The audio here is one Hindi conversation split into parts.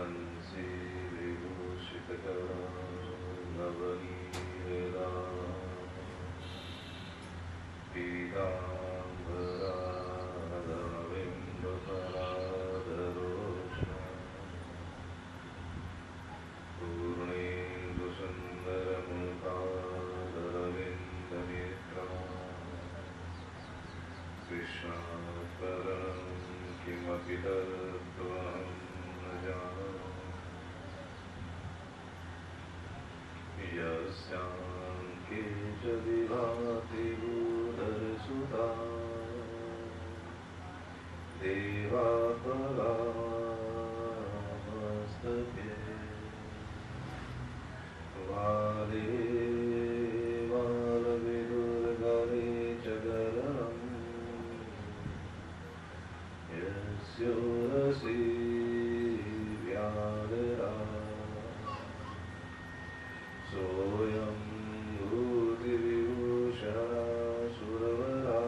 वंशी विभूषितकरा नवनीता पीताम्बरा बिंबफलाधरोष्ण पूर्णेन्दुसुन्दरमुखादरविन्दनेत्रा कृष्णात्परं किमपि तत्त्वं न जानामि यस्यां केचिद्विभाति भूधरसुता देवापरास्तभ्ये वादे वालविदुर्गरे च गरणम् यस्योरसि व्याघ्रा सोऽयं भूतिविभूषणः सुरवरा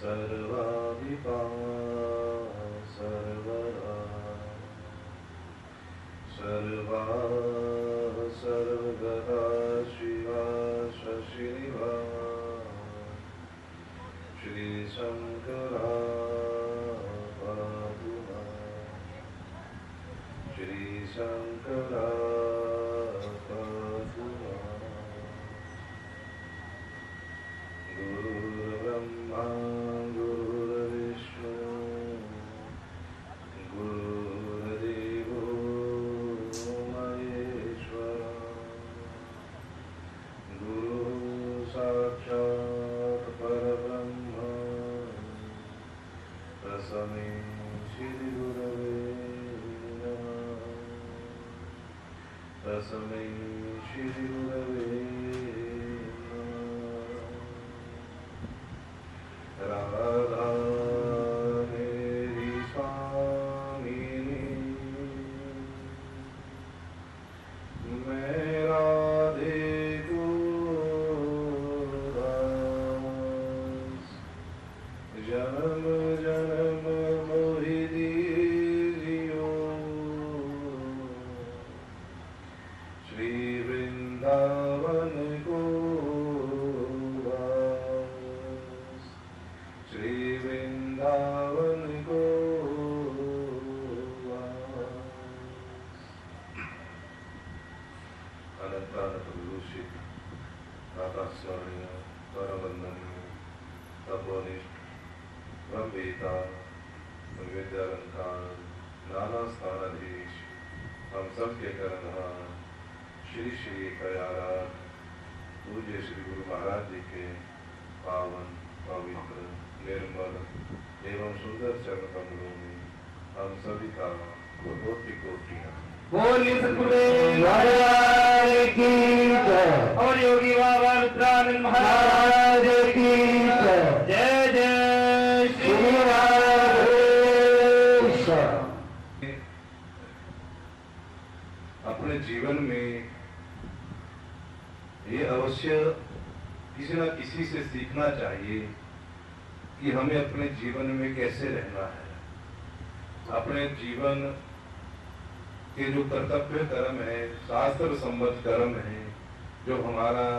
सर्वाधिपा सर्वदा सर्वा सर्वगता शिवा शशिनिभा श्रीशंकरा पातु मां श्रीशंकरा पातु मां गुरुर्ब्रह्मा गुरुर्विष्णु गुरुर्देवो महेश्वरा गुरुः साक्षात् परब्रह्म तस्मै श्रीगुरवे नमः तस्मै श्रीगुरवे राधा मेरी स्वामिनी मैं राधे को दास जन्म जन्म मोहि दीजियो श्री वृंदावन को श्री वृंदावन को अनंतानंत विभूषित आकाशवाणी परमवंदनीय तपोनिष्ठ ब्रह्मवेता विद्यालंकार नाना स्थानाधीश हम सबके कर्णधार श्री श्री कयारात पूज्य श्री गुरु महाराज जी के पावन पवित्र निर्मल एवं सुंदर चरण कमलों में हम सभी का कोटि कोटियां बोलिए सतगुरुदेव महाराज की जय और योगी बाबा रुद्रानंद महाराज की जय। जय जय श्री राधेश्वर। अपने जीवन में ये अवश्य किसी न किसी से सीखना चाहिए कि हमें अपने जीवन में कैसे रहना है। अपने जीवन के जो कर्तव्य कर्म है, शास्त्र सम्मत कर्म है, जो हमारा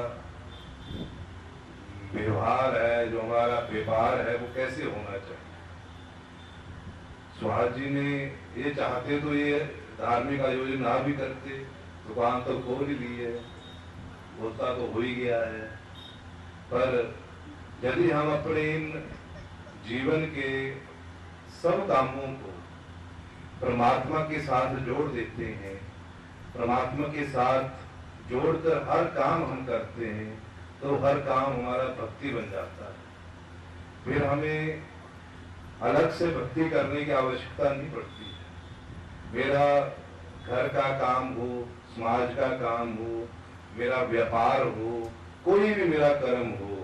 व्यवहार है, जो हमारा व्यापार है, वो कैसे होना चाहिए। सुहास जी ने ये चाहते तो ये धार्मिक आयोजन ना भी करते, दुकान तो खोल ही ली है, होता तो हो ही गया है। पर यदि हम अपने इन जीवन के सब कामों को परमात्मा के साथ जोड़ देते हैं, परमात्मा के साथ जोड़कर हर काम हम करते हैं, तो हर काम हमारा भक्ति बन जाता है। फिर हमें अलग से भक्ति करने की आवश्यकता नहीं पड़ती है। मेरा घर का काम हो, समाज का काम हो, मेरा व्यापार हो, कोई भी मेरा कर्म हो,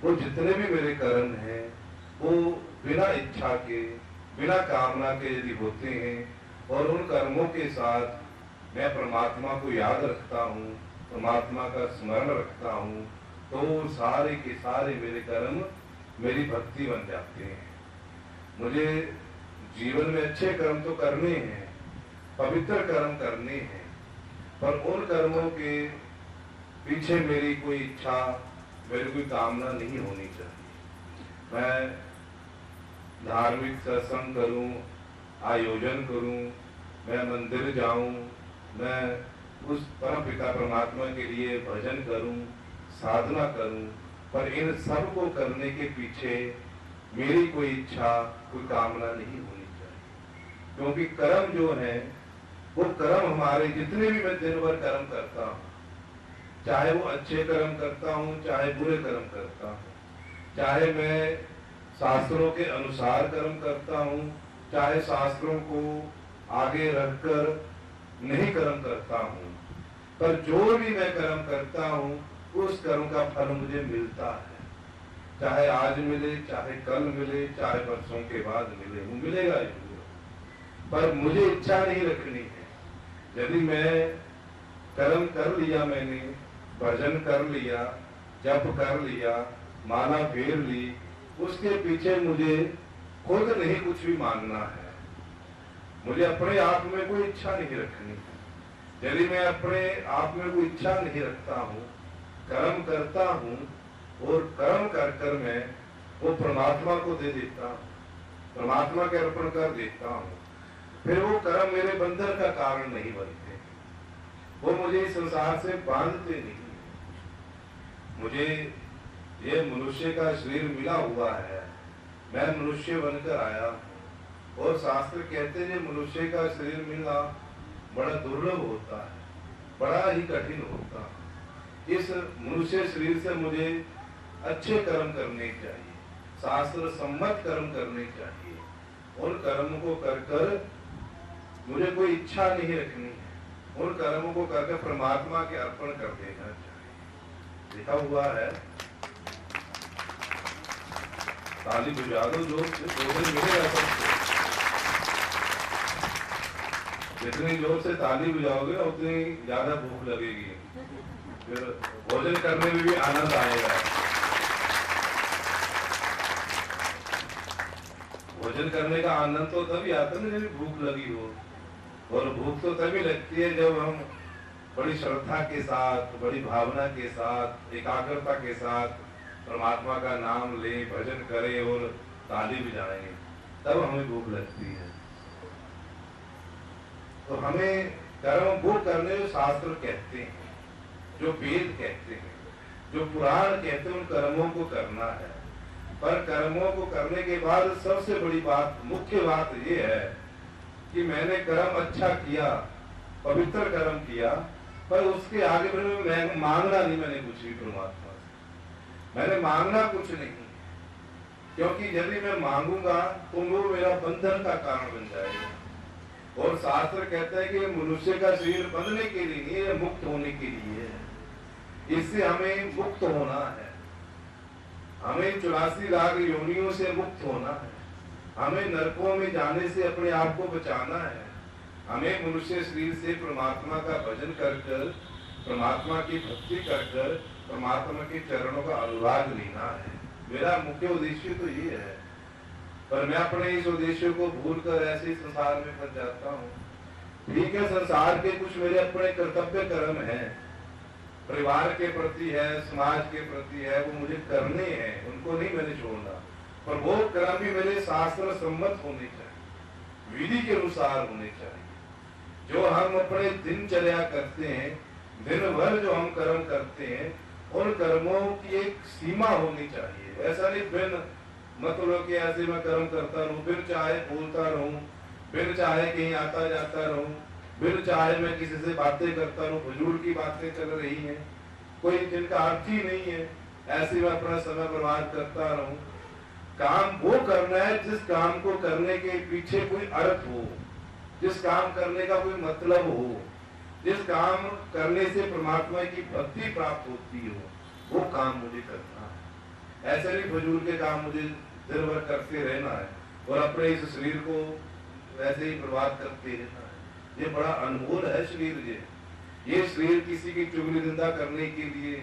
वो जितने भी मेरे कर्म हैं वो बिना इच्छा के, बिना कामना के यदि होते हैं और उन कर्मों के साथ मैं परमात्मा को याद रखता हूँ, परमात्मा का स्मरण रखता हूँ, तो सारे के सारे मेरे कर्म मेरी भक्ति बन जाते हैं। मुझे जीवन में अच्छे कर्म तो करने हैं, पवित्र कर्म करने हैं, पर उन कर्मों के पीछे मेरी कोई इच्छा, मेरी कोई कामना नहीं होनी चाहिए। मैं धार्मिक सत्संग करूं, आयोजन करूं, मैं मंदिर जाऊं, मैं उस परम पिता परमात्मा के लिए भजन करूं, साधना करूं, पर इन सब को करने के पीछे मेरी कोई इच्छा, कोई कामना नहीं होनी चाहिए। क्योंकि कर्म जो है वो कर्म हमारे, जितने भी मैं दिन भर कर्म करता हूँ, चाहे वो अच्छे कर्म करता हूँ, चाहे बुरे कर्म करता हूँ, चाहे मैं शास्त्रों के अनुसार कर्म करता हूँ, चाहे शास्त्रों को आगे रखकर नहीं कर्म करता हूँ, पर जो भी मैं कर्म करता हूँ उस कर्म का फल मुझे मिलता है। चाहे आज मिले, चाहे कल मिले, चाहे वर्षों के बाद मिले, वो मिलेगा ही। पर मुझे इच्छा नहीं रखनी है। यदि मैं कर्म कर लिया, मैंने भजन कर लिया, जप कर लिया, माला फेर ली, उसके पीछे मुझे खुद नहीं कुछ भी मांगना है। मुझे अपने आप में कोई इच्छा नहीं रखनी है। यदि मैं अपने आप में कोई इच्छा नहीं रखता हूँ, कर्म करता हूँ और कर्म कर कर मैं वो परमात्मा को दे देता हूँ, परमात्मा के अर्पण कर देता हूँ, फिर वो कर्म मेरे बंधन का कारण नहीं बनते, वो मुझे इस संसार से बांधते नहीं। मुझे ये मनुष्य का शरीर मिला हुआ है, मैं मनुष्य बनकर आया हूँ, और शास्त्र कहते हैं मनुष्य का शरीर मिलना बड़ा दुर्लभ होता है, बड़ा ही कठिन होता है। इस मनुष्य शरीर से मुझे अच्छे कर्म करने चाहिए, शास्त्र सम्मत कर्म करने चाहिए। उन कर्म को कर कर मुझे कोई इच्छा नहीं रखनी है, उन कर्मों को करके परमात्मा के अर्पण कर देना चाहिए। लिखा हुआ है, ताली बजा दो जो भोजन मिलेगा सबको। जितनी जोर से ताली बजाओगे उतनी ज्यादा भूख लगेगी, फिर भोजन करने में भी आनंद आएगा। भोजन करने का आनंद तो तभी आता है जब भूख लगी हो, और भूख तो तभी लगती है जब हम बड़ी श्रद्धा के साथ, बड़ी भावना के साथ, एकाग्रता के साथ परमात्मा का नाम ले, भजन करें और ताली बजाएं, तब हमें भूख लगती है। तो हमें कर्म वो करने जो शास्त्र कहते हैं, जो वेद कहते हैं, जो पुराण कहते हैं, उन कर्मों को करना है। पर कर्मों को करने के बाद सबसे बड़ी बात, मुख्य बात ये है कि मैंने कर्म अच्छा किया, पवित्र कर्म किया, पर उसके आगे मैंने मांगना नहीं, मैंने कुछ भी परमात्मा से मैंने मांगना कुछ नहीं, क्योंकि यदि मैं मांगूंगा तो वो मेरा बंधन का कारण बन जाएगा। और शास्त्र कहता है कि मनुष्य का शरीर बंधने के लिए नहीं है, मुक्त होने के लिए है। इससे हमें मुक्त होना है, हमें 84 लाख योनियों से मुक्त होना है, हमें नरकों में जाने से अपने आप को बचाना है, हमें मनुष्य शरीर से परमात्मा का भजन कर कर, परमात्मा की भक्ति कर कर, परमात्मा के चरणों का अनुराग लेना है। मेरा मुख्य उद्देश्य तो ये है, पर मैं अपने इस उद्देश्य को भूलकर ऐसे संसार में फंस जाता हूँ। ठीक है, संसार के कुछ मेरे अपने कर्तव्य कर्म हैं, परिवार के प्रति है, समाज के प्रति है, वो मुझे करने हैं, उनको नहीं मैंने छोड़ना, पर वो कर्म भी मेरे शास्त्र सम्मत होने चाहिए, विधि के अनुसार होने चाहिए। जो हम अपने दिनचर्या करते हैं, दिन भर जो हम कर्म करते हैं, उन कर्मों की एक सीमा होनी चाहिए। ऐसा नहीं बिन मतलब कि ऐसे मैं कर्म करता रहूं, बिन चाहे बोलता रहूं, बिन चाहे कहीं आता जाता रहूं, बिन चाहे मैं किसी से बातें करता रहूं, फजूल की बातें चल रही हैं, कोई जिनका अर्थ ही नहीं है, ऐसे मैं अपना समय बर्बाद करता रहूं। काम वो करना है जिस काम को करने के पीछे कोई अर्थ हो, जिस काम करने का कोई मतलब हो, जिस काम करने से परमात्मा की भक्ति प्राप्त होती हो, वो काम मुझे करना है। ऐसे नहीं फजूल के काम मुझे दिन भर करते रहना है और अपने इस शरीर को वैसे ही बर्बाद करते रहना है। ये बड़ा अनमोल है शरीर। ये शरीर किसी की चुगली निंदा करने के लिए,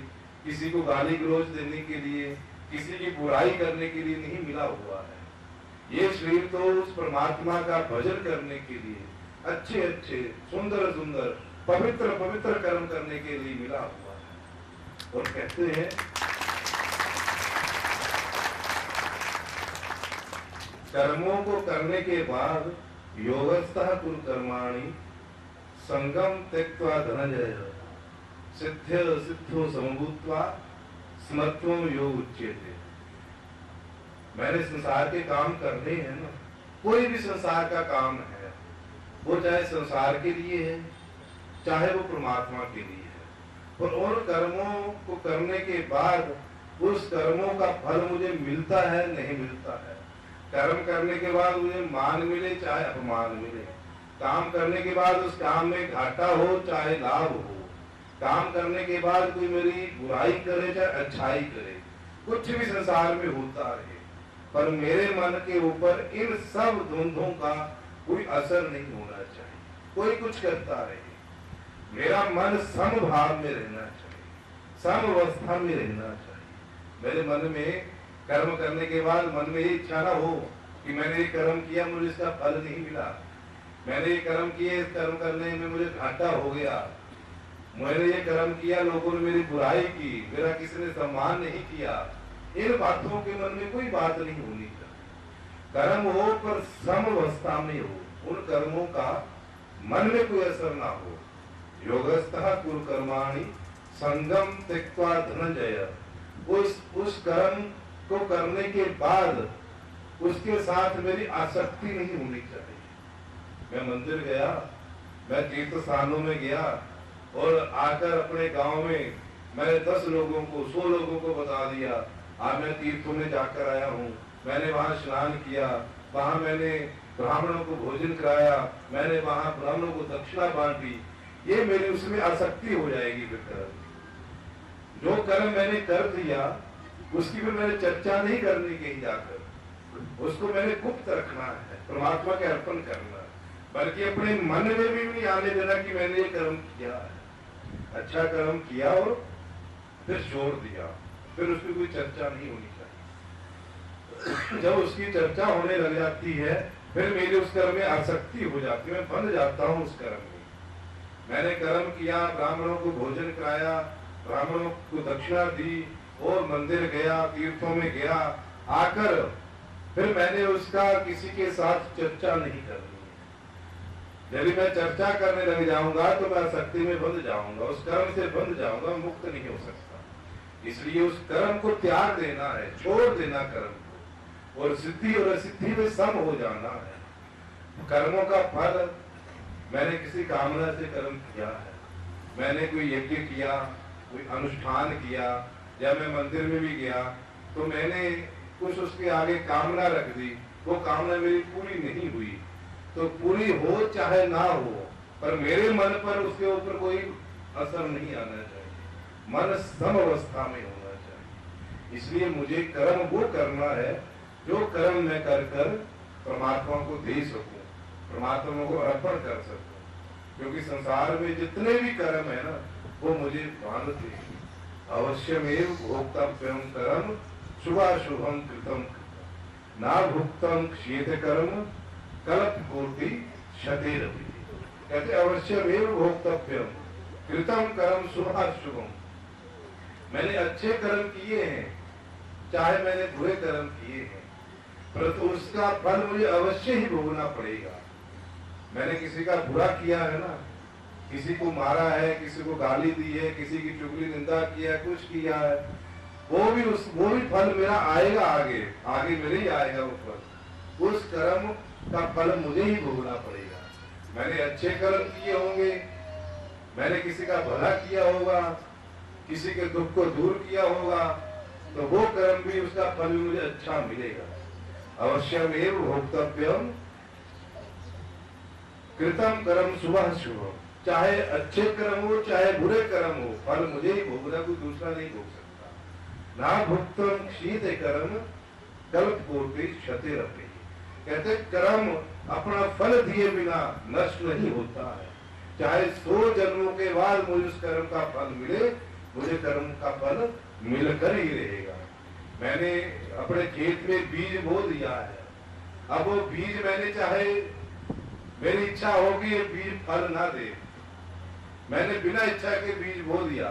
किसी को गाली गलौज देने के लिए, किसी की बुराई करने के लिए नहीं मिला हुआ है। ये शरीर तो उस परमात्मा का भजन करने के लिए, अच्छे अच्छे सुंदर सुंदर पवित्र पवित्र कर्म करने के लिए मिला हुआ है। और कहते हैं कर्मों को करने के बाद योगस्थः कुरु कर्माणि संगम त्यक्त्वा धनंजय सिद्ध्य सिद्धो समभूत्वा स्मत्वं योग उच्यते। मैंने संसार के काम करने हैं ना, कोई भी संसार का काम है, वो चाहे संसार के लिए है चाहे वो परमात्मा के लिए है, और उन कर्मों को करने के बाद उस कर्मों का फल मुझे मिलता है नहीं मिलता है। कर्म करने के बाद मुझे मान मिले चाहे अपमान मिले, काम करने के बाद उस काम में घाटा हो चाहे लाभ हो, काम करने के बाद कोई मेरी बुराई करे चाहे अच्छाई करे, कुछ भी संसार में होता रहे, पर मेरे मन के ऊपर इन सब द्वंद्वों का कोई असर नहीं होना चाहिए। कोई कुछ करता रहे, मेरा मन समभाव में रहना चाहिए, सम अवस्था में रहना चाहिए। मेरे मन में कर्म करने के बाद मन में ये इच्छा ना हो कि मैंने ये कर्म किया मुझे इसका फल नहीं मिला, मैंने ये कर्म किए इस कर्म करने में मुझे घाटा हो गया, मैंने ये कर्म किया लोगों ने मेरी बुराई की, मेरा किसी ने सम्मान नहीं किया। इन बातों के मन में कोई बात नहीं होनी चाहिए। कर्म हो पर सम अवस्था में हो, उन कर्मों का मन में कोई असर ना हो। योगस्थः कुरु कर्माणि संगम त्यक्त्वा धनंजय। उस कर्म को करने के बाद उसके साथ मेरी आसक्ति नहीं होनी चाहिए। मैं मंदिर गया, मैं तीर्थ स्थानों में गया और आकर अपने गांव में मैंने 10 लोगों को 100 लोगों को बता दिया आज मैं तीर्थों में जाकर आया हूँ, मैंने वहां स्नान किया, वहां मैंने ब्राह्मणों को भोजन कराया, मैंने वहां ब्राह्मणों को दक्षिणा बांटी, ये मेरी उसमें आसक्ति हो जाएगी। फिर जो कर्म मैंने कर दिया उसकी भी मैंने चर्चा नहीं करनी कहीं जाकर, उसको मैंने गुप्त रखना है, परमात्मा के अर्पण करना, बल्कि अपने मन में भी नहीं आने देना कि मैंने ये कर्म किया है। अच्छा कर्म किया और फिर छोड़ दिया, फिर उसकी कोई चर्चा नहीं होनी चाहिए। जब उसकी चर्चा होने लग जाती है फिर मेरी उस कर्म में आसक्ति हो जाती है, मैं बंध जाता हूँ उस कर्म में। मैंने कर्म किया, ब्राह्मणों को भोजन कराया, ब्राह्मणों को दक्षिणा दी और मंदिर गया, तीर्थों में गया, आकर फिर मैंने उसका किसी के साथ चर्चा नहीं करनी है। यदि मैं चर्चा करने लग जाऊंगा तो मैं आसक्ति में बंध जाऊंगा, उस कर्म से बंध जाऊंगा, मुक्त नहीं हो सकता। इसलिए उस कर्म को त्याग देना है, छोड़ देना कर्म को, और सिद्धि और असिद्धि में सम हो जाना है। कर्मों का फल मैंने किसी कामना से कर्म किया है, मैंने कोई यज्ञ किया, कोई अनुष्ठान किया, या मैं मंदिर में भी गया तो मैंने कुछ उसके आगे कामना रख दी, वो कामना मेरी पूरी नहीं हुई, तो पूरी हो चाहे ना हो पर मेरे मन पर उसके ऊपर कोई असर नहीं आना चाहिए, मन सम अवस्था में होना चाहिए। इसलिए मुझे कर्म वो करना है जो कर्म मैं कर कर परमात्मा को दे सकूं, परमात्मा को अर्पण कर सकूं, क्योंकि संसार में जितने भी कर्म है ना वो मुझे बांधते हैं। अवश्यमेव भोक्तव्यं कर्म शुभाशुभं कृतं ना भुक्तं क्षीयते कर्म कल्पकोटि क्षतिरपि। कहते अवश्यमेव भोक्तव्यं कृतं कर्म शुभाशुभं। मैंने अच्छे कर्म किए हैं चाहे मैंने बुरे कर्म किए हैं, परंतु उसका फल मुझे अवश्य ही भोगना पड़ेगा। मैंने किसी का बुरा किया है ना, किसी को मारा है, किसी को गाली दी है, किसी की चुगली निंदा किया है, कुछ किया है, वो भी फल मेरा आएगा, आगे मेरे ही आएगा वो फल। उस कर्म का फल मुझे ही भोगना पड़ेगा। मैंने अच्छे कर्म किए होंगे, मैंने किसी का भला किया होगा, किसी के दुख को दूर किया होगा, तो वो कर्म भी उसका फल भी मुझे अच्छा मिलेगा। अवश्यमेव भोक्तव्यम कृतं कर्म शुभाशुभम। चाहे अच्छे कर्म हो चाहे बुरे कर्म हो, फल मुझे ही भोगना, कोई दूसरा नहीं भोग सकता। ना भुक्तम क्षीयते कर्म कल्पकोटि क्षतिरपि। कहते कर्म अपना फल दिए बिना नष्ट नहीं होता है, चाहे 100 जन्मों के बाद मुझे उस कर्म का फल मिले, मुझे कर्म का फल मिलकर ही रहेगा। मैंने अपने खेत में बीज बो दिया है, अब वो बीज मैंने चाहे, मेरी इच्छा होगी ये बीज फल ना दे, मैंने बिना इच्छा के बीज बो दिया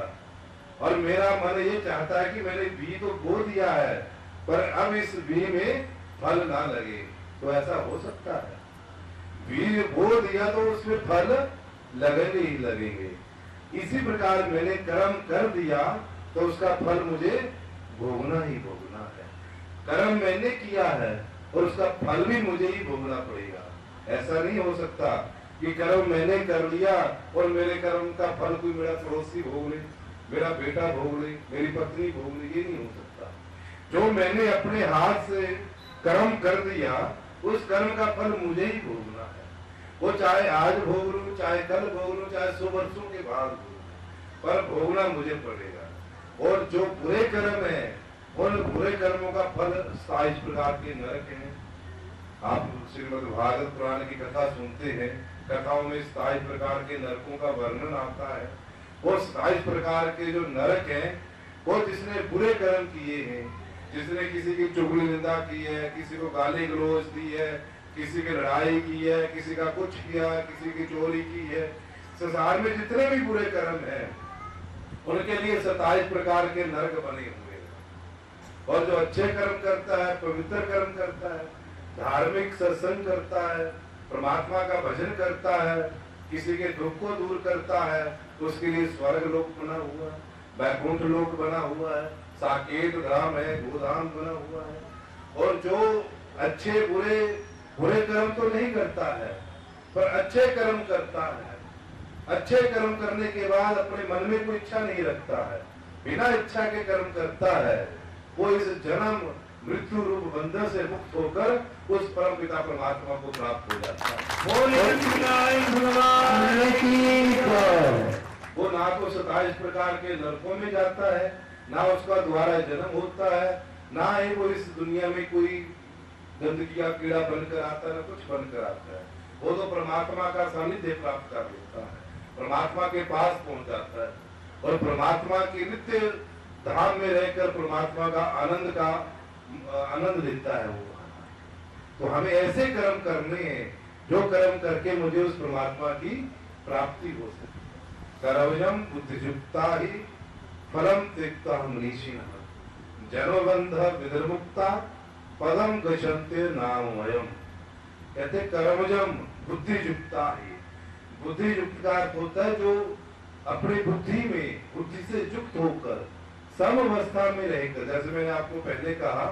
और मेरा मन ये चाहता है कि मैंने बीज तो बो दिया है पर अब इस बीज में फल ना लगे, तो ऐसा हो सकता है? बीज बो दिया तो उसमें फल लगेंगे ही लगेंगे। इसी प्रकार मैंने कर्म कर दिया तो उसका फल मुझे भोगना ही भोगना है। कर्म मैंने किया है और उसका फल भी मुझे ही भोगना पड़ेगा। ऐसा नहीं हो सकता कि कर्म मैंने कर लिया और मेरे कर्म का फल कोई मेरा पड़ोसी भोग ले, मेरा बेटा भोग ले, मेरी पत्नी भोग ले, ये नहीं हो सकता। जो मैंने अपने हाथ से कर्म कर दिया उस कर्म का फल मुझे ही भोगना है। वो चाहे आज भोग लूं, चाहे कल भोग लूं, चाहे 100 वर्षों के बाद भोग लूं, पर भोगना मुझे पड़ेगा। और जो बुरे कर्म है उन बुरे कर्मों का फल 27 प्रकार के नरक हैं। आप श्रीमद् भागवत पुराण की कथा सुनते हैं, कथाओं में 27 प्रकार के नरकों का वर्णन आता है। और 27 प्रकार के जो नरक हैं वो जिसने बुरे कर्म किए हैं, जिसने किसी की चुगली निंदा की है, किसी को गाली गलौज दी है, किसी की लड़ाई की है, किसी का कुछ किया, किसी की चोरी की है, संसार में जितने भी बुरे कर्म हैं उनके लिए 27 प्रकार के नरक बने हुए हैं। और जो अच्छे कर्म करता है, पवित्र कर्म करता है, धार्मिक सत्संग करता है, परमात्मा का भजन करता है, किसी के दुख को दूर करता है, तो उसके लिए स्वर्ग लोक बना हुआ है, वैकुंठ लोक बना हुआ है, साकेत धाम है, गोधाम बना हुआ है। और जो अच्छे बुरे कर्म तो नहीं करता है पर अच्छे कर्म करता है, अच्छे कर्म करने के बाद अपने मन में कोई इच्छा नहीं रखता है, बिना इच्छा के कर्म करता है, वो इस जन्म मृत्यु रूप बंधन से मुक्त होकर उस परम पिता परमात्मा को प्राप्त हो जाता है। वो ना तो 27 प्रकार के नरकों में जाता है, ना उसका दोबारा जन्म होता है, ना ही वो इस दुनिया में कोई गंदगी का कीड़ा बनकर आता है, ना कुछ बनकर आता है। वो तो परमात्मा का सानिध्य प्राप्त कर लेता है, परमात्मा के पास पहुंच जाता है और परमात्मा की नित्य धाम में रहकर परमात्मा का आनंद लेता है वो। तो हमें ऐसे कर्म करने हैं जो कर्म करके मुझे उस परमात्मा की प्राप्ति हो सके। कर्मजम बुद्धियुक्ता ही फलम त्यक्ता मनीषिणः जनोबंध विदर्मुक्ता पदम गच्छन्ते नाममयम्। कहते कर्मजम बुद्धियुक्ता ही, बुद्धियुक्त का अर्थ होता है जो अपनी बुद्धि में, बुद्धि से युक्त होकर सम अवस्था में रहकर, जैसे मैंने आपको पहले कहा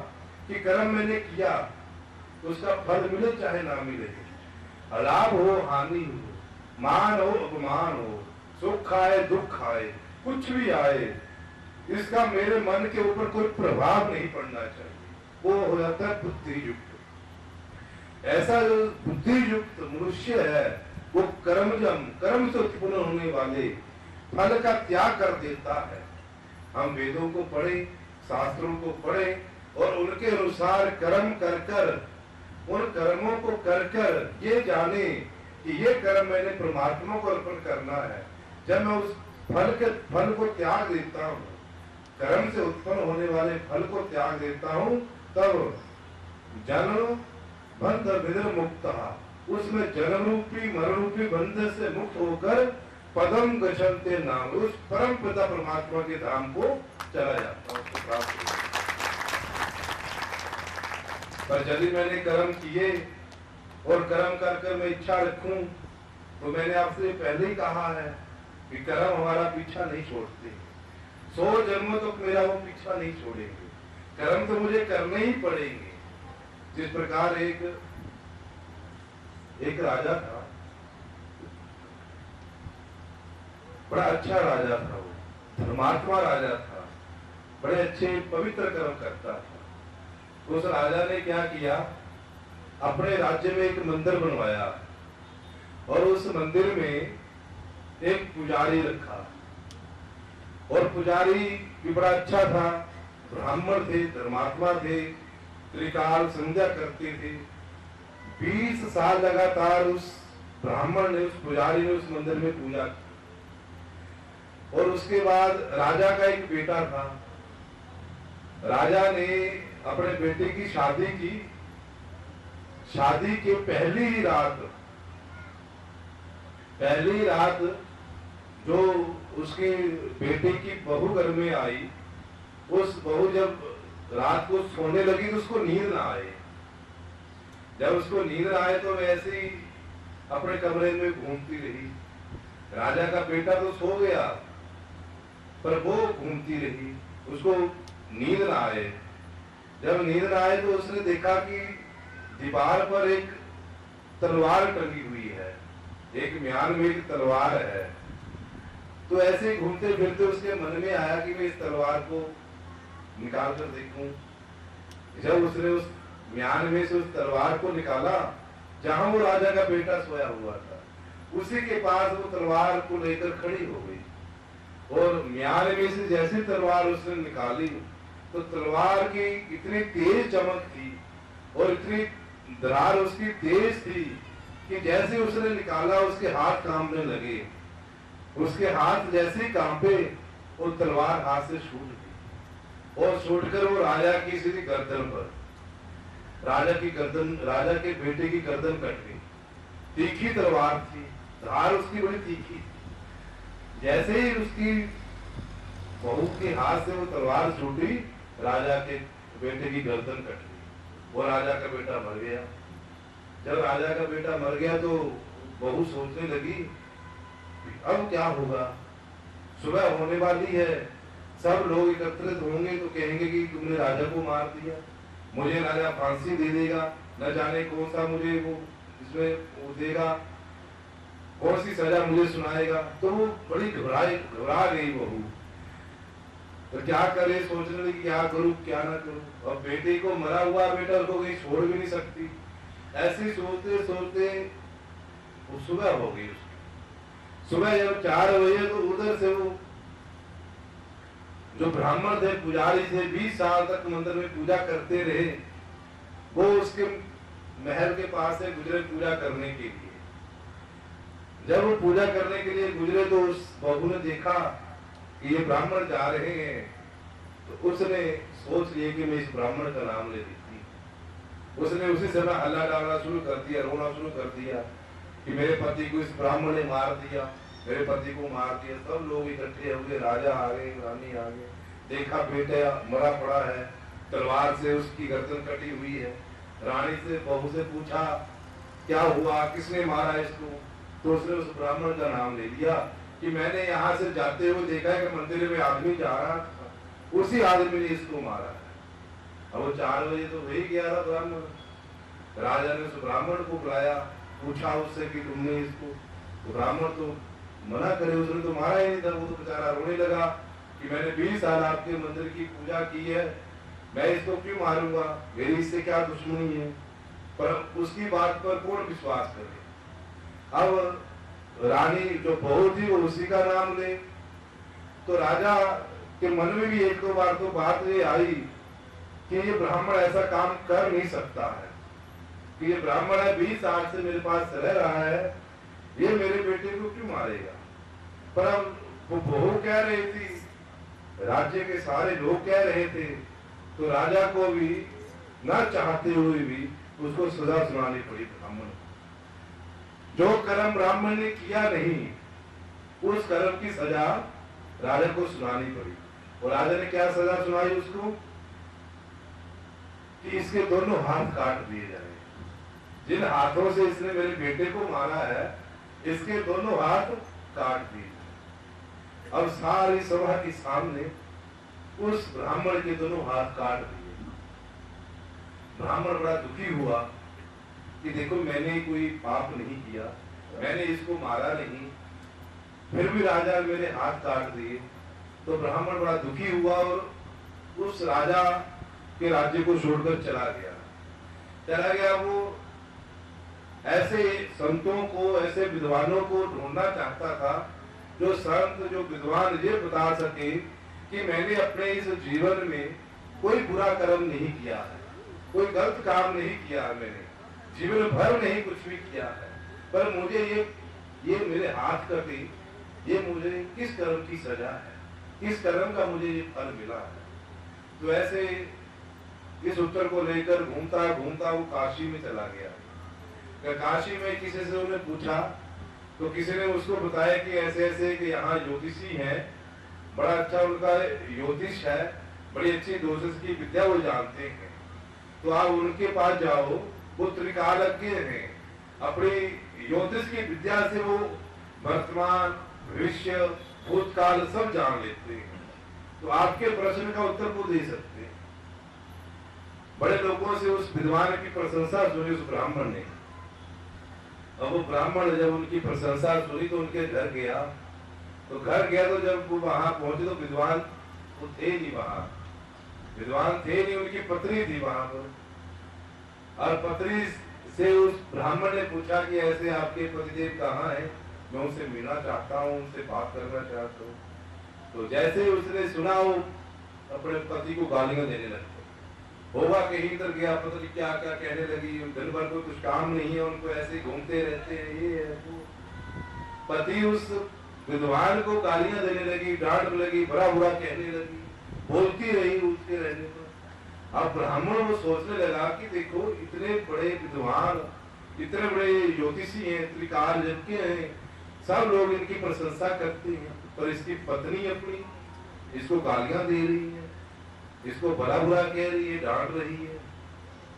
कि कर्म मैंने किया तो उसका फल मिले चाहे ना मिले, लाभ हो हानि हो, मान हो अपमान हो, सुख आए दुख आए, कुछ भी आए, इसका मेरे मन के ऊपर कोई प्रभाव नहीं पड़ना चाहिए, वो हो जाता है बुद्धियुक्त। ऐसा जो बुद्धियुक्त मनुष्य है वो कर्मजम, कर्म से उत्पन्न होने वाले फल का त्याग कर देता है। हम वेदों को पढ़े, शास्त्रों को पढ़े और उनके अनुसार कर्म कर कर, उन कर्मों को कर कर ये जाने कि ये कर्म मैंने परमात्मा को अर्पण करना है। जब मैं उस फल को त्याग देता हूँ, कर्म से उत्पन्न होने वाले फल को त्याग देता हूँ, तब जन्म बंध विदर मुक्त, उसमें जन्म रूपी मरण रूपी बंधन से मुक्त होकर पदम गच्छन्ते नाम, उस परम पिता परमात्मा के धाम को चला जाता हूँ। पर यदि मैंने कर्म किए और कर्म कर कर मैं इच्छा रखूं, तो मैंने आपसे पहले ही कहा है कि कर्म हमारा पीछा नहीं छोड़ते, 100 जन्मों तक मेरा वो पीछा नहीं छोड़ेंगे, कर्म तो मुझे करने ही पड़ेंगे। जिस प्रकार एक राजा था, बड़ा अच्छा राजा था, वो धर्मात्मा राजा था, बड़े अच्छे पवित्र कर्म करता था। उस राजा ने क्या किया, अपने राज्य में एक मंदिर बनवाया और उस मंदिर में एक पुजारी रखा, और पुजारी भी बड़ा अच्छा था, ब्राह्मण थे, धर्मात्मा थे, त्रिकाल संध्या करते थे। 20 साल लगातार उस ब्राह्मण ने, उस पुजारी ने उस मंदिर में पूजा की। और उसके बाद राजा का एक बेटा था, राजा ने अपने बेटे की शादी की, शादी के पहली रात जो उसकी बेटे की बहू घर में आई, उस बहू जब रात को सोने लगी तो उसको नींद ना आए। जब उसको नींद ना आए तो वैसे ही अपने कमरे में घूमती रही। राजा का बेटा तो सो गया, पर वो घूमती रही, उसको नींद ना आए। जब नींद ना आए तो उसने देखा कि दीवार पर एक तलवार टंगी हुई है, एक म्यान में एक तलवार है। तो ऐसे ही घूमते फिरते उसके मन में आया कि मैं इस तलवार को निकाल कर देखूं। जब उसने उस म्यान में से उस तलवार को निकाला, जहां वो राजा का बेटा सोया हुआ था, उसी के पास वो तलवार को लेकर खड़ी हो गई। और म्यान में से जैसे तलवार उसने निकाली तो तलवार की इतनी तेज चमक थी और इतनी दरार उसकी तेज थी कि जैसे उसने निकाला उसके हाथ कांपने लगे। उसके हाथ जैसे कांपे, वो तलवार हाथ से छूट गई और छूटकर वो राजा की सीधी गर्दन पर, राजा के बेटे की गर्दन कट गई। तीखी तलवार थी, धार उसकी बड़ी तीखी थी। जैसे ही उसकी बहू के हाथ से वो तलवार छूटी, राजा के बेटे की गर्दन कट गई। वो राजा का बेटा मर गया। जब राजा का बेटा मर गया तो बहू सोचने लगी अब क्या होगा, सुबह होने वाली है, सब लोग एकत्रित होंगे तो कहेंगे कि तुमने राजा को मार दिया, मुझे राजा फांसी दे देगा, न जाने कौन सा मुझे वो इसमें वो देगा, कौन सी सजा मुझे सुनाएगा। तो वो बड़ी घबरा गई बहू। तो क्या करे, सोचने लगी क्या करूं क्या ना करूं। अब बेटे को, मरा हुआ बेटा उसको कहीं छोड़ भी नहीं सकती। ऐसे सोचते सोचते वो सुबह हो गई। सुबह जब 4 बजे तो उधर से वो जो ब्राह्मण थे, पुजारी थे, 20 साल तक मंदिर में पूजा करते रहे, वो उसके महल के पास से गुजरे पूजा करने के लिए। जब वो पूजा करने के लिए गुजरे तो उस बहू ने देखा कि ये ब्राह्मण जा रहे हैं, तो उसने सोच लिया कि मैं इस ब्राह्मण का नाम ले देती। उसने उसी समय हल्ला डालना शुरू कर दिया, रोना शुरू कर दिया कि मेरे पति को इस ब्राह्मण ने मार दिया, मेरे पति को मार दिया। सब लोग इकट्ठे हो गए, राजा आ गए, रानी आ गए। देखा बेटा मरा पड़ा है, तलवार से उसकी गर्दन कटी हुई है। रानी से, बहू से पूछा क्या हुआ, किसने मारा इसको। तो उसने उस ब्राह्मण का नाम ले लिया कि मैंने यहाँ से जाते हुए देखा है कि मंदिर में आदमी जा रहा था, उसी आदमी ने इसको मारा है। अब वो 4 बजे तो वही गया था ब्राह्मण। राजा ने उस ब्राह्मण को बुलाया, पूछा उससे कि तुमने इसको, तो ब्राह्मण तो मना करे, उसने तो मारा ही नहीं था। वो तो बेचारा रोने लगा कि मैंने 20 साल आपके मंदिर की पूजा की है, मैं इसको क्यों मारूंगा, मेरी इससे क्या दुश्मनी है। पर उसकी बात पर कौन विश्वास करे। अब रानी जो बहू थी वो उसी का नाम ले। तो राजा के मन में भी 1-2 बार तो बात ये आई कि ये ब्राह्मण ऐसा काम कर नहीं सकता है, कि ये ब्राह्मण है 20 साल से मेरे पास रह रहा है, ये मेरे बेटे को क्यों मारेगा। पर अब वो बहू कह रही थी, राज्य के सारे लोग कह रहे थे, तो राजा को भी न चाहते हुए भी उसको सजा सुनानी पड़ी ब्राह्मण। जो कर्म ब्राह्मण ने किया नहीं, उस कर्म की सजा राजा को सुनानी पड़ी। और राजा ने क्या सजा सुनाई उसको कि इसके दोनों हाथ काट दिए जाए। जिन हाथों से इसने मेरे बेटे को मारा है, इसके दोनों हाथ काट दिए। अब सारी सभा के सामने उस ब्राह्मण के दोनों हाथ काट दिए। ब्राह्मण बड़ा दुखी हुआ कि देखो मैंने कोई पाप नहीं किया, मैंने इसको मारा नहीं, फिर भी राजा ने मेरे हाथ काट दिए। तो ब्राह्मण बड़ा दुखी हुआ और उस राजा के राज्य को छोड़कर चला गया। वो ऐसे संतों को, ऐसे विद्वानों को ढूंढना चाहता था, जो संत, जो विद्वान ये बता सके कि मैंने अपने इस जीवन में कोई बुरा कर्म नहीं किया है, कोई गलत काम नहीं किया है, मैंने जीवन भर नहीं कुछ भी किया है, पर मुझे ये मेरे हाथ कटी, ये मुझे किस कर्म की सजा है, किस कर्म का मुझे ये फल मिला है। तो ऐसे इस उत्तर को लेकर घूमता घूमता वो काशी में चला गया। काशी में किसी से उन्होंने पूछा तो किसी ने उसको बताया कि ऐसे ऐसे कि यहाँ ज्योतिषी हैं, बड़ा अच्छा उनका ज्योतिष है, बड़ी अच्छी ज्योतिष की विद्या वो जानते हैं, तो आप उनके पास जाओ, वो त्रिकालज्ञ हैं, अपनी ज्योतिष की विद्या से वो वर्तमान भविष्य भूतकाल सब जान लेते हैं, तो आपके प्रश्न का उत्तर वो दे सकते हैं। बड़े लोगों से उस विद्वान की प्रशंसा सुनी उस ब्राह्मण ने। अब वो ब्राह्मण जब उनकी प्रशंसा सुनी तो उनके घर गया, तो जब वो वहां पहुंचे तो विद्वान वो थे नहीं, वहां विद्वान थे नहीं, उनकी पत्नी थी वहां पर। और पत्नी से उस ब्राह्मण ने पूछा कि ऐसे आपके पतिदेव कहाँ हैं, मैं उनसे मिलना चाहता हूँ, उनसे बात करना चाहता हूँ। तो जैसे ही उसने सुना वो अपने पति को गालियां देने लगते, होगा कहीं इधर गया, पता नहीं क्या क्या कहने लगी, दिन भर कोई कुछ काम नहीं है उनको, ऐसे घूमते रहते हैं, ये है वो। पति उस विद्वान को गालियां देने लगी, डांट लगी, बड़ा बुरा कहने लगी, बोलती रही उसके रहने पर। अब ब्राह्मण वो सोचने लगा कि देखो इतने बड़े विद्वान, इतने बड़े ज्योतिषी हैं, त्रिकालज्ञ हैं, सब लोग इनकी प्रशंसा करते हैं, पर इसकी पत्नी अपनी इसको गालियां दे रही है, इसको भला बुरा कह रही है, डांट रही है।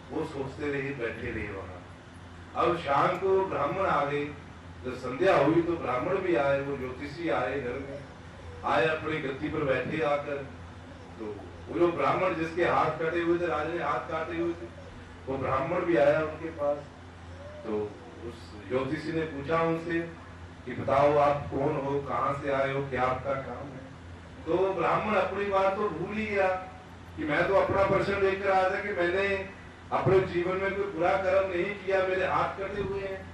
वो सोचते रहे, बैठे रहे वहां। अब शाम को ब्राह्मण आ गए, जब संध्या हुई तो ब्राह्मण भी आए, वो ज्योतिषी आए, घर में आए, अपनी गद्दी पर बैठे आकर। तो वो जो ब्राह्मण जिसके हाथ कटे हुए थे, राजा ने हाथ काटे हुए थे, वो ब्राह्मण भी आया उनके पास। तो उस ज्योतिषी ने पूछा उनसे कि बताओ आप कौन हो, कहाँ से आए हो, क्या आपका काम है। तो ब्राह्मण अपनी बात तो भूल ही गया कि मैं तो अपना प्रश्न लेकर आया था कि मैंने अपने जीवन में कोई बुरा कर्म नहीं किया, मेरे हाथ कटे हुए हैं।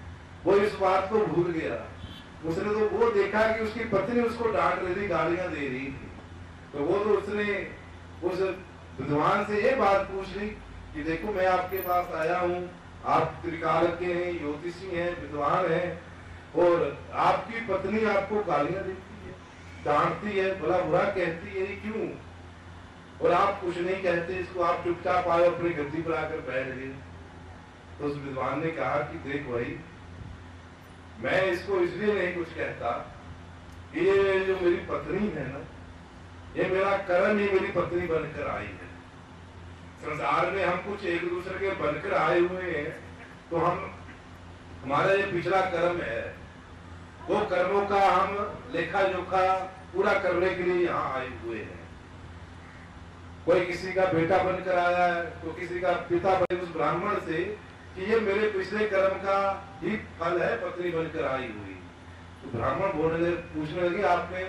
वो इस बात को भूल गया। उसने तो वो देखा कि उसकी पत्नी उसको डांट रही थी, गालियां दे रही थी, तो वो तो उसने उस विद्वान से ये बात पूछ ली कि देखो मैं आपके पास आया हूँ, आप त्रिकालज्ञ हैं, ज्योतिषी हैं, विद्वान हैं, और आपकी पत्नी आपको गालियां देती है, डांटती है, भला बुरा कहती है, क्यों? और आप कुछ नहीं कहते, इसको आप चुपचाप आए अपनी गद्दी पर आकर बैठ गए। तो उस विद्वान ने कहा कि देख भाई, मैं इसको इसलिए नहीं कुछ कहता, ये जो मेरी पत्नी है ना, ये मेरा कर्म ही मेरी पत्नी बनकर आई है। संसार में हम कुछ एक दूसरे के बनकर आए हुए हैं, तो हमारा ये पिछला कर्म है, वो कर्मों का हम लेखा जोखा पूरा करने के लिए यहाँ आए हुए हैं। कोई किसी का बेटा बनकर आया है, तो किसी का पिता बने उस ब्राह्मण से कि ये मेरे पिछले कर्म का ही फल है, पत्नी बनकर आई हुई। तो ब्राह्मण पूछने लगे आपने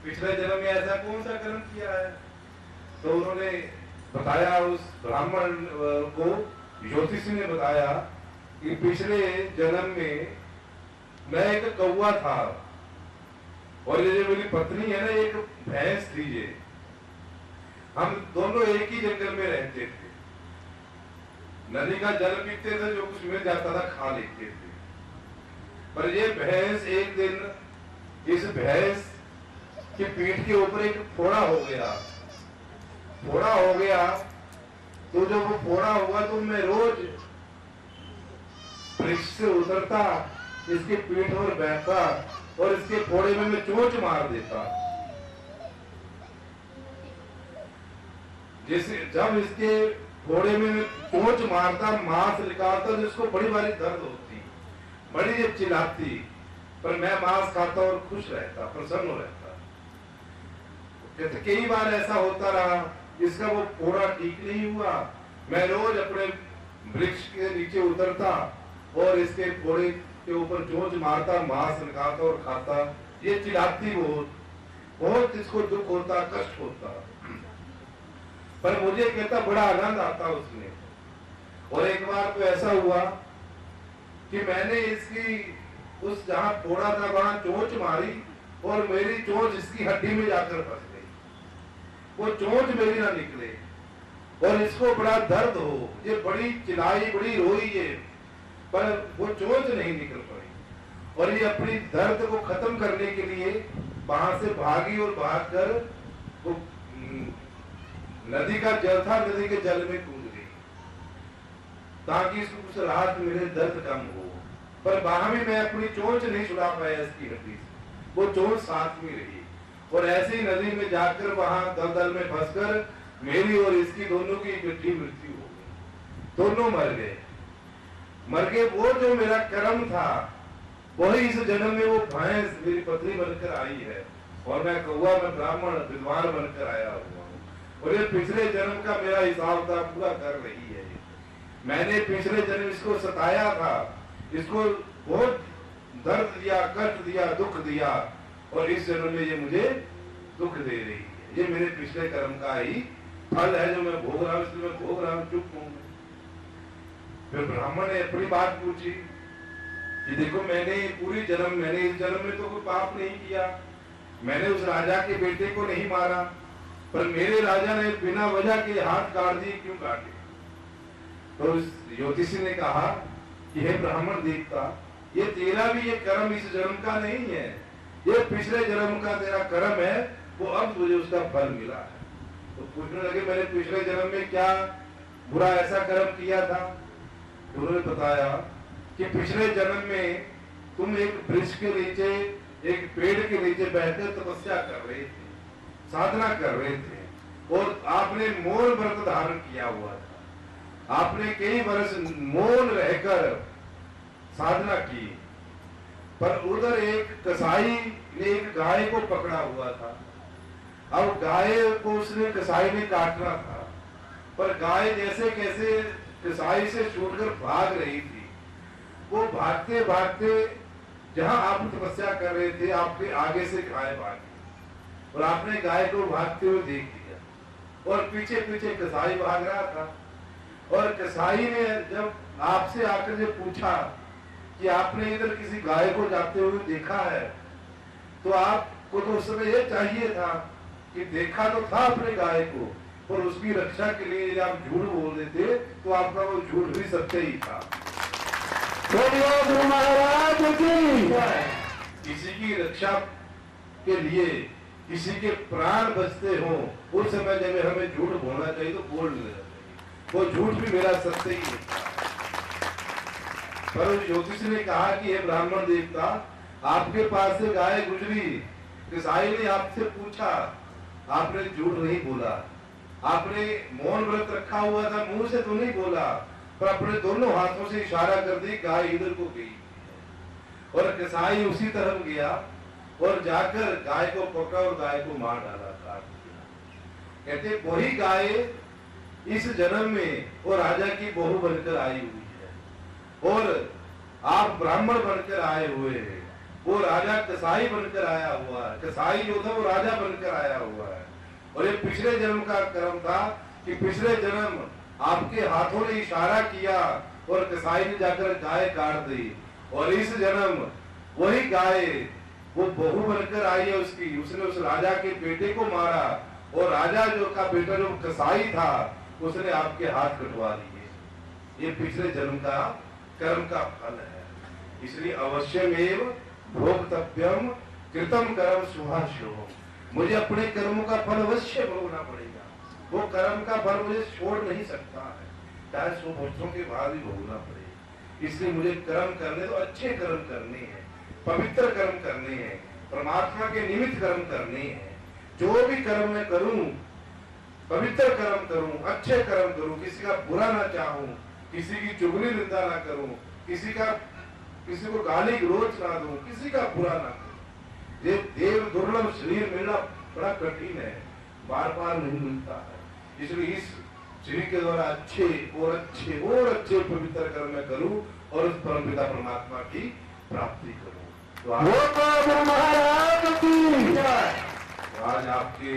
पिछले जन्म में ऐसा कौन सा कर्म किया है? तो उन्होंने बताया, उस ब्राह्मण को ज्योतिषी ने बताया कि पिछले जन्म में मैं एक कौवा था, और ये जो मेरी पत्नी है ना, एक भैंस थी। ये हम दोनों एक ही जंगल में रहते थे, नदी का जल पीते थे, जो कुछ मिल जाता था खा लेते थे। पर ये भैंस एक दिन, इस भैंस की पीठ के ऊपर एक फोड़ा हो गया। तो जब वो फोड़ा हुआ तो मैं रोज वृक्ष से उतरता, इसकी पीठ पर बैठता और इसके फोड़े में मैं चोंच मार देता। जब इसके फोड़े में चोंच मारता, मांस निकालता, तो इसको बड़ी भारी दर्द होती, बड़ी चिल्लाती, पर मैं मांस खाता और खुश रहता, प्रसन्न रहता। कई बार ऐसा होता रहा, इसका वो फोड़ा ठीक नहीं हुआ, मैं रोज अपने वृक्ष के नीचे उतरता और इसके फोड़े के ऊपर चोंच मारता, मांस निकालता और खाता। ये चिल्लाती बहुत इसको दुख होता, कष्ट होता, पर मुझे कहता बड़ा आनंद आता उसमें। और एक बार तो ऐसा हुआ कि मैंने इसकी उस जहां फोड़ा था वहां चोंच मारी और मेरी चोंच इसकी हड्डी में जाकर फंस गई। वो चोंच मेरी ना निकले और इसको बड़ा दर्द हो, ये बड़ी चिल्लाई, बड़ी रोई ये, पर वो चोंच नहीं निकल पाई। और ये अपनी दर्द को खत्म करने के लिए वहां से भागी और भागकर वो नदी का जल था, नदी के जल में कूद गई। ताकि इसको कुछ राहत मिले, दर्द कम हो। पर वहां भी मैं अपनी चोंच नहीं छुड़ा पाया इसकी हड्डी से, वो चोंच साथ में रही। और ऐसे ही नदी में जाकर वहां दलदल में फंसकर मेरी और इसकी दोनों की इकट्ठी मृत्यु हो गई। दोनों मर गए। वो जो मेरा कर्म था वही इस जन्म में वो भैंस मेरी पत्नी बनकर आई है, और मैं कौवा, मैं ब्राह्मण विद्वान बनकर आया हुआ हूँ। और ये पिछले जन्म का मेरा हिसाब था पूरा कर रही है। मैंने पिछले जन्म इसको सताया था, इसको बहुत दर्द दिया, कष्ट दिया, दुख दिया, और इस जन्म में ये मुझे दुख दे रही है। ये मेरे पिछले कर्म का ही फल है जो मैं भोग रहा हूँ, इसलिए मैं भोग रहा हूँ, चुप हूँ। फिर ब्राह्मण ने अपनी बात पूछी कि देखो मैंने पूरी जन्म, मैंने इस जन्म में तो कोई पाप नहीं किया, मैंने उस राजा के बेटे को नहीं मारा, पर मेरे राजा ने बिना वजह के हाथ काट दिए, क्यों काटे? तो उस ज्योतिषी ने कहा कि हे ब्राह्मण देवता, ये तेरा भी ये कर्म इस जन्म का नहीं है, ये पिछले जन्म का तेरा कर्म है, वो अब तुझे उसका फल मिला है। तो पूछने लगे मैंने पिछले जन्म में क्या बुरा ऐसा कर्म किया था? उन्होंने बताया कि पिछले जन्म में तुम एक वृक्ष के नीचे, एक पेड़ के नीचे बैठकर तपस्या कर रहे थे, साधना कर रहे थे, और आपने मौन व्रत धारण किया हुआ था। आपने कई वर्ष मौन रहकर साधना की, पर उधर एक कसाई ने एक गाय को पकड़ा हुआ था। अब गाय को उसने कसाई ने काटना था, पर गाय जैसे कैसे कसाई से छूटकर भाग रही थी। वो भागते भागते जहां आप तपस्या कर रहे थे, आपके आगे से गाय भागी, और आपने गाय को भागते हुए देख लिया, और पीछे पीछे कसाई भाग रहा था। और कसाई ने जब आपसे आकर जब पूछा कि आपने इधर किसी गाय को जाते हुए देखा है, तो आपको तो उस समय ये चाहिए था कि देखा तो था अपने गाय को, पर उसकी रक्षा के लिए यदि आप झूठ बोल देते तो आपका वो झूठ भी सत्य ही था। महाराज की किसी की रक्षा के लिए किसी के प्राण बचते हो, उस समय जब हमें झूठ बोलना चाहिए तो बोल लेना चाहिए। वो झूठ भी मेरा सत्य ही था। पर उस ज्योतिष ने कहा कि हे ब्राह्मण देवता, आपके पास से गाय गुजरी, कसाई ने आपसे पूछा, आपने झूठ नहीं बोला, आपने मौन व्रत रखा हुआ था, मुंह से तो नहीं बोला, पर अपने दोनों हाथों से इशारा कर दी, गाय इधर को गई, और कसाई उसी तरफ गया और जाकर गाय को पकड़ा और गाय को मार डाला, काट दिया। कहते वही गाय इस जन्म में वो राजा की बहू बनकर आई हुई है, और आप ब्राह्मण बनकर आए हुए हैं, वो राजा कसाई बनकर आया हुआ है, कसाई जो था वो राजा बनकर आया हुआ है। और ये पिछले जन्म का कर्म था कि पिछले जन्म आपके हाथों ने इशारा किया और कसाई ने जाकर गाय काट दी, और इस जन्म वही गाय वो बहू बनकर आई है उसकी, उसने उस राजा के बेटे को मारा, और राजा जो का बेटा जो कसाई था उसने आपके हाथ कटवा दिए। ये पिछले जन्म का कर्म का फल है। इसलिए अवश्यमेव भोक्तव्यम कृतम कर्म शुभाशुभ, मुझे अपने कर्मों का फल अवश्य भोगना पड़ेगा। वो कर्म का फल मुझे छोड़ नहीं सकता है, चाहे 100 वर्षों के बाद भी भोगना पड़े। इसलिए मुझे कर्म करने तो अच्छे कर्म करने हैं, पवित्र कर्म करने हैं, परमात्मा के निमित्त कर्म करने हैं। जो भी कर्म मैं करूं पवित्र कर्म करूं, अच्छे कर्म करूं, किसी का बुरा ना चाहूं, किसी की चुगली निंदा ना करूं, किसी को गाली गलौज ना दूं, किसी का बुरा ना करूं। ये देव दुर्लभ शरीर मिलना बड़ा कठिन है, बार बार नहीं मिलता है। इसलिए इस शरीर के द्वारा अच्छे और अच्छे और अच्छे पवित्र कर्म मैं करूं और उस परमपिता परमात्मा की प्राप्ति करूं। तो आज आपके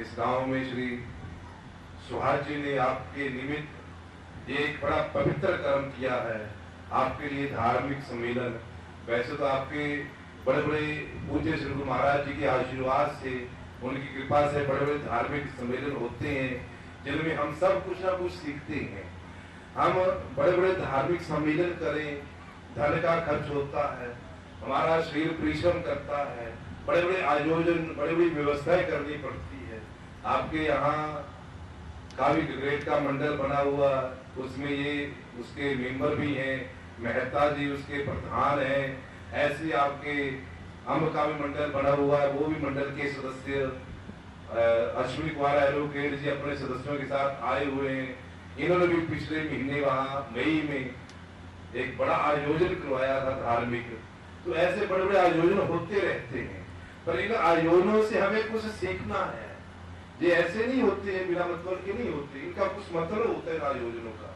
इस गांव में श्री सुहास जी ने आपके निमित्त एक बड़ा पवित्र कर्म किया है, आपके लिए धार्मिक सम्मेलन। वैसे तो आपके बड़े बड़े पूज्य श्री गुरु महाराज जी के आशीर्वाद से, उनकी कृपा से बड़े बड़े धार्मिक सम्मेलन होते हैं जिनमें हम सब कुछ ना कुछ सीखते हैं। हम बड़े बड़े धार्मिक सम्मेलन करें, धन का खर्च होता है, हमारा शरीर परिश्रम करता है, बड़े बड़े आयोजन, बड़ी बड़ी व्यवस्थाएं करनी पड़ती है। आपके यहाँ काफी ग्रेड का मंडल बना हुआ, उसमें ये उसके मेंबर भी हैं, मेहता जी उसके प्रधान हैं, ऐसे आपके अम्ब का भी मंडल बना हुआ है, वो भी मंडल के सदस्य, अश्विनी कुमार एडवोकेट जी अपने सदस्यों के साथ आए हुए हैं। इन्होंने भी पिछले महीने वहां मई में एक बड़ा आयोजन करवाया था धार्मिक। तो ऐसे बड़े बड़े आयोजन होते रहते हैं, पर इन आयोजनों से हमें कुछ सीखना है। ये ऐसे नहीं होते हैं, बिना मतलब के नहीं होते, इनका कुछ मतलब होता है आयोजनों का,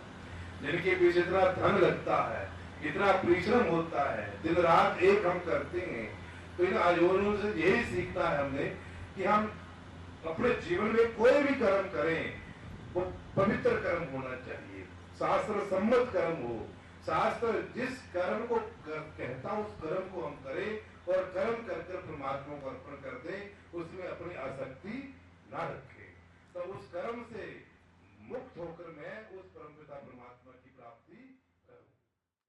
जिनके पीछे इतना धन लगता है, इतना परिश्रम होता है, दिन रात एक हम करते हैं। तो इन आयोजनों से यही सीखना है हमने कि हम अपने जीवन में कोई भी कर्म करें वो पवित्र कर्म होना चाहिए, शास्त्र सम्मत कर्म हो। शास्त्र जिस कर्म को कहता उस कर्म को हम करें और कर्म कर परमात्मा को अर्पण कर दें, उसमें अपनी आसक्ति ना रखें। तो उस कर्म से मुक्त होकर मैं उस परमपिता परमात्मा